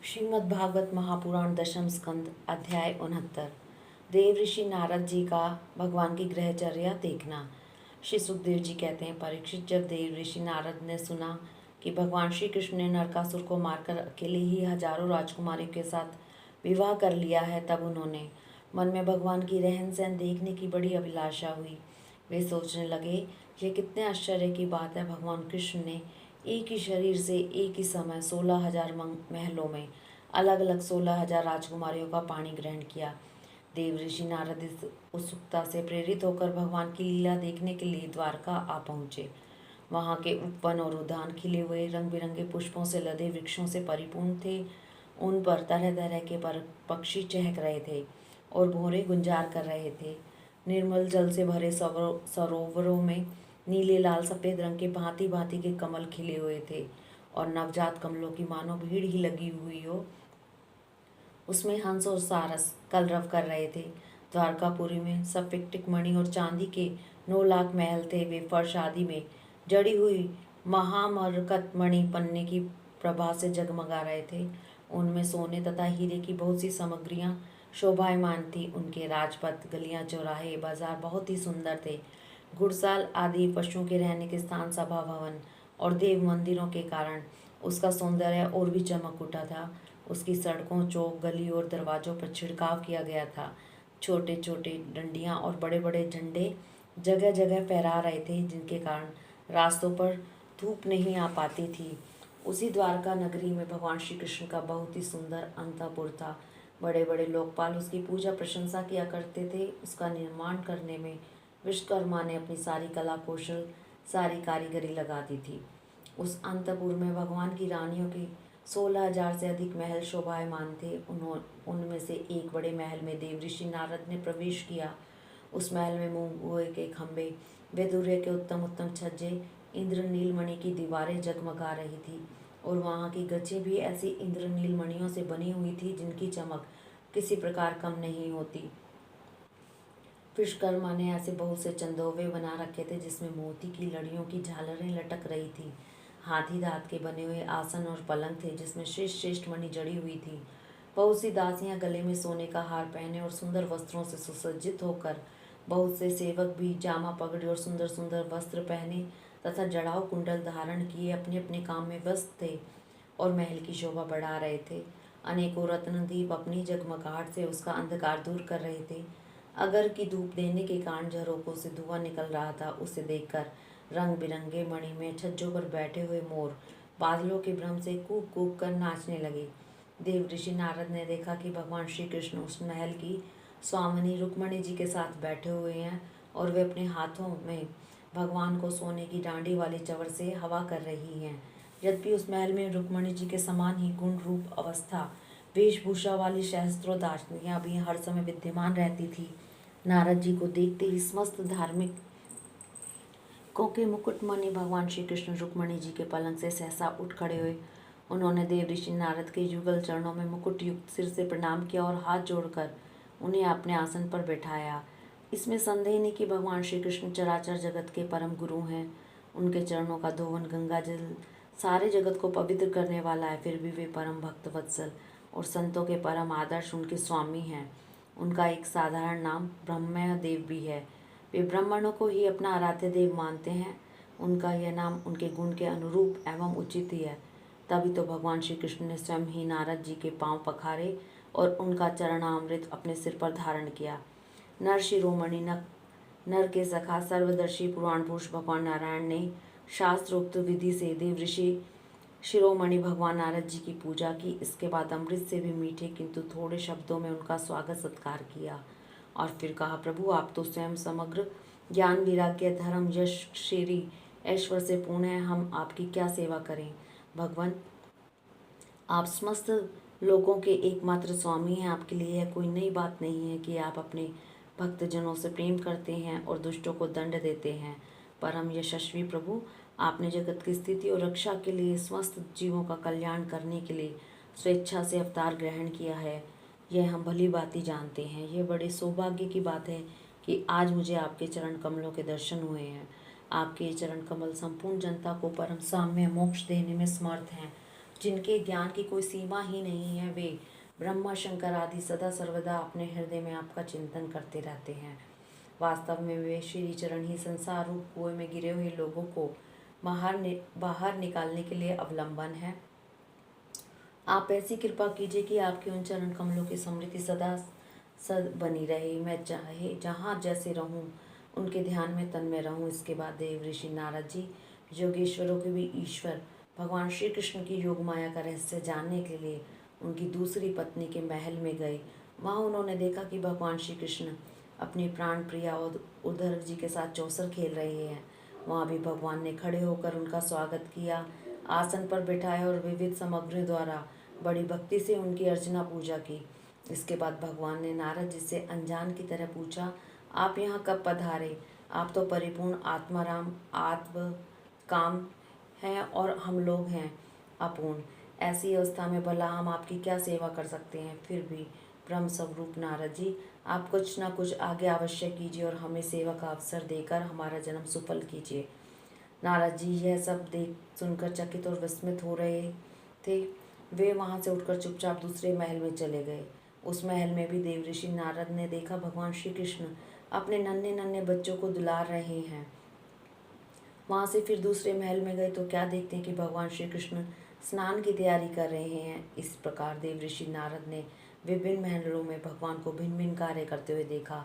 श्रीमद् भागवत महापुराण दशम स्कंद अध्याय 69। देव ऋषि नारद जी का भगवान की ग्रहचर्या देखना। श्री सुखदेव जी कहते हैं, परीक्षित, जब देव ऋषि नारद ने सुना कि भगवान श्री कृष्ण ने नरकासुर को मारकर अकेले ही हजारों राजकुमारियों के साथ विवाह कर लिया है, तब उन्होंने मन में भगवान की रहन सहन देखने की बड़ी अभिलाषा हुई। वे सोचने लगे, ये कितने आश्चर्य की बात है। भगवान कृष्ण ने एक ही शरीर से एक ही समय 16,000 महलों में अलग अलग 16,000 राजकुमारियों का पानी ग्रहण किया। देव ऋषि नारद इस उत्सुकता से प्रेरित होकर भगवान की लीला देखने के लिए द्वारका आ पहुँचे। वहाँ के उपवन और उद्यान खिले हुए रंग बिरंगे पुष्पों से लदे वृक्षों से परिपूर्ण थे। उन पर तरह तरह के पक्षी चहक रहे थे और भौरे गुंजार कर रहे थे। निर्मल जल से भरे सरोवरों में नीले लाल सफ़ेद रंग के भांति भांति के कमल खिले हुए थे और नवजात कमलों की मानो भीड़ ही लगी हुई हो। उसमें हंस और सारस कलरव कर रहे थे। द्वारकापुरी में सफेद मणि और चांदी के 9 लाख महल थे। वे फर्श आदि में जड़ी हुई महामरकत मणि पन्ने की प्रभा से जगमगा रहे थे। उनमें सोने तथा हीरे की बहुत सी सामग्रियां शोभायमान थी। उनके राजपथ, गलियां, चौराहे, बाजार बहुत ही सुंदर थे। घुड़साल आदि पशुओं के रहने के स्थान, सभा भवन और देव मंदिरों के कारण उसका सौंदर्य और भी चमक उठा था। उसकी सड़कों, चौक, गली और दरवाजों पर छिड़काव किया गया था। छोटे छोटे डंडियां और बड़े बड़े झंडे जगह जगह फहरा रहे थे, जिनके कारण रास्तों पर धूप नहीं आ पाती थी। उसी द्वारका नगरी में भगवान श्री कृष्ण का बहुत ही सुंदर अंतःपुर था। बड़े बड़े लोकपाल उसकी पूजा प्रशंसा किया करते थे। उसका निर्माण करने में विश्वकर्मा ने अपनी सारी कला कौशल, सारी कारीगरी लगा दी थी। उस अंतपुर में भगवान की रानियों के 16,000 से अधिक महल शोभायमान थे। उनमें से एक बड़े महल में देव ऋषि नारद ने प्रवेश किया। उस महल में मुंगोए के खंभे, वैदूर्य के उत्तम उत्तम छज्जे, इंद्र नीलमणि की दीवारें जगमगा रही थी और वहाँ की गच्छें भी ऐसी इंद्र नीलमणियों से बनी हुई थी जिनकी चमक किसी प्रकार कम नहीं होती। विश्वकर्मा ने ऐसे बहुत से चंदोवे बना रखे थे जिसमें मोती की लड़ियों की झालरें लटक रही थी। हाथी दांत के बने हुए आसन और पलंग थे जिसमें श्रेष्ठ श्रेष्ठ मणि जड़ी हुई थी। बहुत सी दासियां गले में सोने का हार पहने और सुंदर वस्त्रों से सुसज्जित होकर, बहुत से सेवक भी जामा पगड़ी और सुंदर सुंदर वस्त्र पहने तथा जड़ाऊ कुंडल धारण किए अपने अपने काम में व्यस्त थे और महल की शोभा बढ़ा रहे थे। अनेकों रत्नदीप अपनी जगमगाहट से उसका अंधकार दूर कर रहे थे। अगर की धूप देने के कारण झरोकों से धुआं निकल रहा था। उसे देखकर रंग बिरंगे मणि में छज्जों पर बैठे हुए मोर बादलों के भ्रम से कूक कूक कर नाचने लगे। देव ऋषि नारद ने देखा कि भगवान श्री कृष्ण उस महल की स्वामिनी रुक्मणी जी के साथ बैठे हुए हैं और वे अपने हाथों में भगवान को सोने की डांडी वाली चवर से हवा कर रही हैं। यद्यपि उस महल में रुक्मणी जी के समान ही गुण रूप अवस्था वेशभूषा वाली सहस्त्रों दासियां भी हर समय विद्यमान रहती थी। नारद जी को देखते ही समस्त धार्मिक के मुकुटमणि भगवान श्री कृष्ण रुक्मणी जी के पलंग से सहसा उठ खड़े हुए। उन्होंने देव ऋषि नारद के युगल चरणों में मुकुट युक्त सिर से प्रणाम किया और हाथ जोड़कर उन्हें अपने आसन पर बैठाया। इसमें संदेह नहीं कि भगवान श्री कृष्ण चराचर जगत के परम गुरु हैं। उनके चरणों का धोवन गंगा जल सारे जगत को पवित्र करने वाला है। फिर भी वे परम भक्त वत्सल और संतों के परम आदर्श उनके स्वामी हैं। उनका एक साधारण नाम ब्रह्म देव भी है। वे ब्राह्मणों को ही अपना आराध्य देव मानते हैं। उनका यह नाम उनके गुण के अनुरूप एवं उचित ही है। तभी तो भगवान श्री कृष्ण ने स्वयं ही नारद जी के पांव पखारे और उनका चरणामृत अपने सिर पर धारण किया। नर शिरोमणि नर के सखा सर्वदर्शी पुराण पुरुष भगवान नारायण ने शास्त्रोक्त विधि से देव ऋषि शिरोमणि भगवान नारद जी की पूजा की। इसके बाद अमृत से भी मीठे किंतु थोड़े शब्दों में उनका स्वागत सत्कार किया और फिर कहा, प्रभु, आप तो स्वयं समग्र ज्ञान, वैराग्य, धर्म, यश, श्री, ऐश्वर्य से पूर्ण है। हम आपकी क्या सेवा करें? भगवान, आप समस्त लोगों के एकमात्र स्वामी हैं। आपके लिए यह कोई नई बात नहीं है कि आप अपने भक्तजनों से प्रेम करते हैं और दुष्टों को दंड देते हैं। परम यशस्वी प्रभु, आपने जगत की स्थिति और रक्षा के लिए, समस्त जीवों का कल्याण करने के लिए स्वेच्छा से अवतार ग्रहण किया है। यह हम भली भांति जानते हैं। यह बड़े सौभाग्य की बात है कि आज मुझे आपके चरण कमलों के दर्शन हुए हैं। आपके चरण कमल संपूर्ण जनता को परम साम्य मोक्ष देने में समर्थ हैं। जिनके ज्ञान की कोई सीमा ही नहीं है, वे ब्रह्मा शंकर आदि सदा सर्वदा अपने हृदय में आपका चिंतन करते रहते हैं। वास्तव में वे श्री चरण ही संसार रूप कुएं में गिरे हुए लोगों को बाहर निकालने के लिए अवलंबन है। आप ऐसी कृपा कीजिए कि आपके उन चरण कमलों की स्मृति सदा सद बनी रहे। मैं चाहे जहाँ जैसे रहूं, उनके ध्यान में तन्मय रहूं। इसके बाद देव ऋषि नारद जी, योगेश्वरों के भी ईश्वर भगवान श्री कृष्ण की योग माया का रहस्य जानने के लिए उनकी दूसरी पत्नी के महल में गए। वहाँ उन्होंने देखा कि भगवान श्री कृष्ण अपनी प्राण प्रिया और उद्धव जी के साथ चौसर खेल रहे हैं। वहाँ भी भगवान ने खड़े होकर उनका स्वागत किया, आसन पर बिठाया और विविध सामग्रियों द्वारा बड़ी भक्ति से उनकी अर्चना पूजा की। इसके बाद भगवान ने नारद जी से अनजान की तरह पूछा, आप यहाँ कब पधारे? आप तो परिपूर्ण आत्माराम आत्म काम हैं और हम लोग हैं अपूर्ण। ऐसी अवस्था में भला हम आपकी क्या सेवा कर सकते हैं? फिर भी ब्रह्म स्वरूप नारद जी, आप कुछ न कुछ आगे अवश्य कीजिए और हमें सेवा का अवसर देकर हमारा जन्म सफल कीजिए। नारद जी यह सब देख सुनकर चकित और विस्मित हो रहे थे। वे वहां से उठकर चुपचाप दूसरे महल में चले गए। उस महल में भी देव ऋषि नारद ने देखा भगवान श्री कृष्ण अपने नन्हे नन्हे बच्चों को दुलार रहे हैं। वहां से फिर दूसरे महल में गए तो क्या देखते हैं कि भगवान श्री कृष्ण स्नान की तैयारी कर रहे हैं। इस प्रकार देव ऋषि नारद ने विभिन्न महलों में भगवान को भिन्न भिन्न कार्य करते हुए देखा।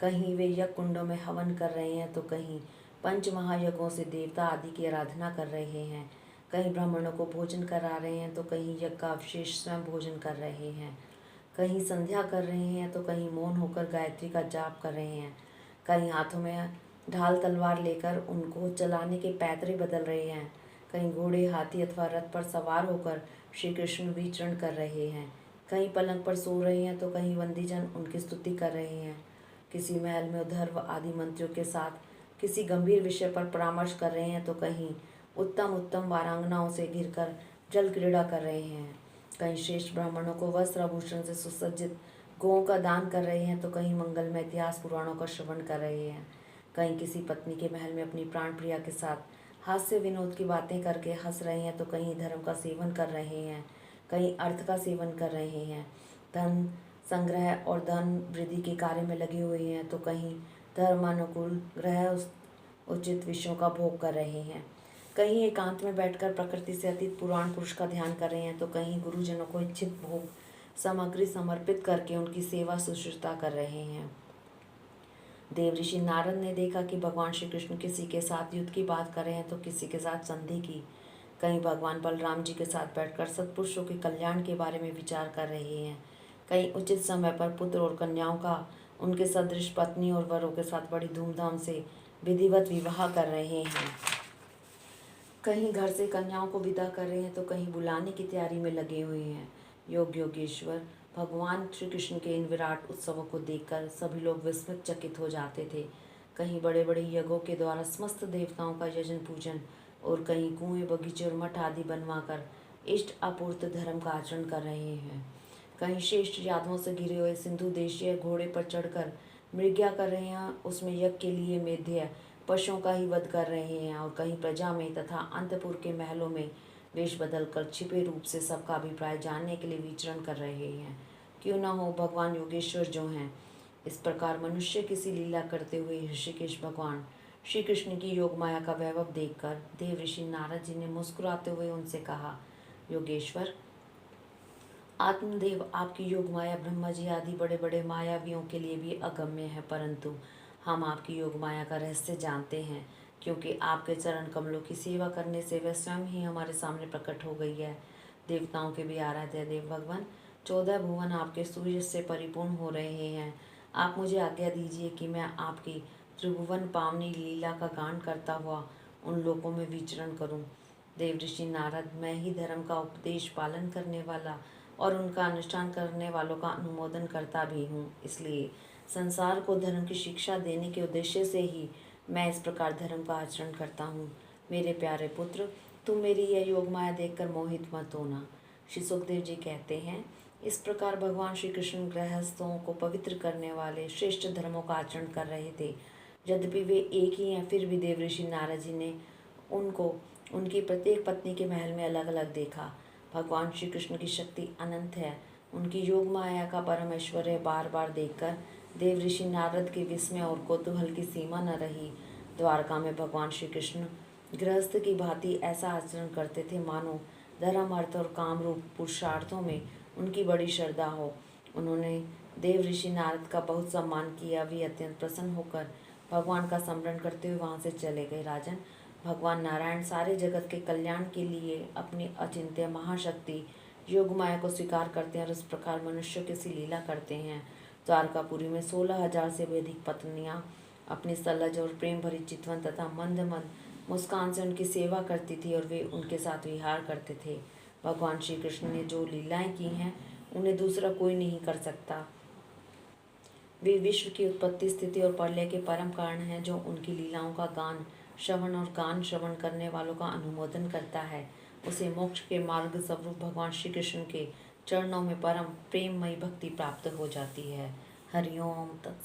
कहीं वे यज्ञ कुंडों में हवन कर रहे हैं तो कहीं पंच महायज्ञों से देवता आदि की आराधना कर रहे हैं। कहीं ब्राह्मणों को भोजन करा रहे हैं तो कहीं यज्ञ का अवशेष स्वयं भोजन कर रहे हैं। कहीं संध्या कर रहे हैं तो कहीं मौन होकर गायत्री का जाप कर रहे हैं। कहीं हाथों में ढाल तलवार लेकर उनको चलाने के पैतरे बदल रहे हैं। कहीं घोड़े हाथी अथवा रथ पर सवार होकर श्री कृष्ण विचरण कर रहे हैं। कहीं पलंग पर सो रहे हैं तो कहीं बंदीजन उनकी स्तुति कर रहे हैं। किसी महल में उद्धव आदि मंत्रियों के साथ किसी गंभीर विषय पर परामर्श कर रहे हैं तो कहीं उत्तम उत्तम वारांगनाओं से घिरकर जल क्रीड़ा कर रहे हैं। कहीं श्रेष्ठ ब्राह्मणों को वस्त्र आभूषण से सुसज्जित गौओं का दान कर रहे हैं तो कहीं मंगलमय इतिहास पुराणों का श्रवण कर रहे हैं। कहीं किसी पत्नी के महल में अपनी प्राण प्रिया के साथ हास्य विनोद की बातें करके हंस रहे हैं तो कहीं धर्म का सेवन कर रहे हैं, कहीं अर्थ का सेवन कर रहे हैं। धन संग्रह और धन वृद्धि के कार्य में लगे हुए हैं तो कहीं धर्मानुकूल ग्रह उचित विषयों का भोग कर रहे हैं। कहीं एकांत में बैठकर प्रकृति से अतीत पुराण पुरुष का ध्यान कर रहे हैं तो कहीं गुरुजनों को इच्छित भोग सामग्री समर्पित करके उनकी सेवा शुश्रूषा कर रहे हैं। देव ऋषि नारद ने देखा कि भगवान श्री कृष्ण किसी के साथ युद्ध की बात कर रहे हैं तो किसी के साथ संधि की। कहीं भगवान बलराम जी के साथ बैठकर सत्पुरुषों के कल्याण के बारे में विचार कर रहे हैं। कहीं उचित समय पर पुत्र और कन्याओं का उनके सदृश पत्नी और वरों के साथ बड़ी धूमधाम से विधिवत विवाह कर रहे हैं। कहीं घर से कन्याओं को विदा कर रहे हैं तो कहीं बुलाने की तैयारी में लगे हुए हैं। योगेश्वर भगवान श्री कृष्ण के इन विराट उत्सवों को देखकर सभी लोग विस्मित चकित हो जाते थे। कहीं बड़े बड़े यज्ञों के द्वारा समस्त देवताओं का यजन पूजन और कहीं कुएं बगीचे और मठ आदि बनवाकर इष्ट अपूर्त धर्म का आचरण कर रहे हैं। कहीं श्रेष्ठ यादवों से घिरे हुए सिंधु देशीय घोड़े पर चढ़कर मृग्या कर रहे हैं, उसमें यज्ञ के लिए मेध्य पशुओं का ही वध कर रहे हैं। और कहीं प्रजा में तथा अंतपुर के महलों में वेश बदलकर छिपे रूप से सबका अभिप्राय जानने के लिए विचरण कर रहे हैं। क्यों न हो भगवान योगेश्वर जो हैं। इस प्रकार मनुष्य किसी लीला करते हुए ऋषिकेश भगवान श्री कृष्ण की योग माया का वैभव देखकर देव ऋषि नारद जी ने मुस्कुराते हुए उनसे कहा, योगेश्वर आत्मदेव आपकी योग माया ब्रह्मा जी आदि बड़े बड़े मायावियों के लिए भी अगम्य है, परंतु हम आपकी योग माया का रहस्य जानते हैं क्योंकि आपके चरण कमलों की सेवा करने से वह स्वयं ही हमारे सामने प्रकट हो गई है। देवताओं के भी आराध्य देव भगवान 14 भुवन आपके सूर्य से परिपूर्ण हो रहे हैं। आप मुझे आज्ञा दीजिए कि मैं आपकी त्रिभुवन पावनी लीला का गान करता हुआ उन लोकों में विचरण करूं। देव ऋषि नारद, मैं ही धर्म का उपदेश पालन करने वाला और उनका अनुष्ठान करने वालों का अनुमोदन करता भी हूँ। इसलिए संसार को धर्म की शिक्षा देने के उद्देश्य से ही मैं इस प्रकार धर्म का आचरण करता हूँ। मेरे प्यारे पुत्र, तुम मेरी यह योग माया देखकर मोहित मत होना। श्री सुखदेव जी कहते हैं, इस प्रकार भगवान श्री कृष्ण गृहस्थों को पवित्र करने वाले श्रेष्ठ धर्मों का आचरण कर रहे थे। यद्यपि वे एक ही हैं, फिर भी देव ऋषि नारद जी ने उनको उनकी प्रत्येक पत्नी के महल में अलग अलग देखा। भगवान श्री कृष्ण की शक्ति अनंत है। उनकी योग माया का परम ऐश्वर्य बार बार देखकर देव ऋषि नारद के विस्मय और कौतूहल की सीमा न रही। द्वारका में भगवान श्री कृष्ण गृहस्थ की भांति ऐसा आचरण करते थे मानो धर्म अर्थ और काम रूप पुरुषार्थों में उनकी बड़ी श्रद्धा हो। उन्होंने देव ऋषि नारद का बहुत सम्मान किया। वे अत्यंत प्रसन्न होकर भगवान का स्मरण करते हुए वहां से चले गए। राजन, भगवान नारायण सारे जगत के कल्याण के लिए अपनी अचिंत्य महाशक्ति योग माया को स्वीकार करते हैं और इस प्रकार मनुष्यों की सी लीला करते हैं। द्वारकापुरी में 16,000 से भी अधिक पत्नियां अपनी सलज और प्रेम भरी चितवन तथा मंद मंद मुस्कान से उनकी सेवा करती थी और वे उनके साथ विहार करते थे। भगवान श्री कृष्ण ने जो लीलाएं की हैं उन्हें दूसरा कोई नहीं कर सकता। वे विश्व की उत्पत्ति, स्थिति और प्रलय के परम कारण हैं। जो उनकी लीलाओं का गान श्रवण और गान श्रवण करने वालों का अनुमोदन करता है, उसे मोक्ष के मार्ग स्वरूप भगवान श्री कृष्ण के चरणों में परम प्रेममयी भक्ति प्राप्त हो जाती है। हरिओम तत्सत।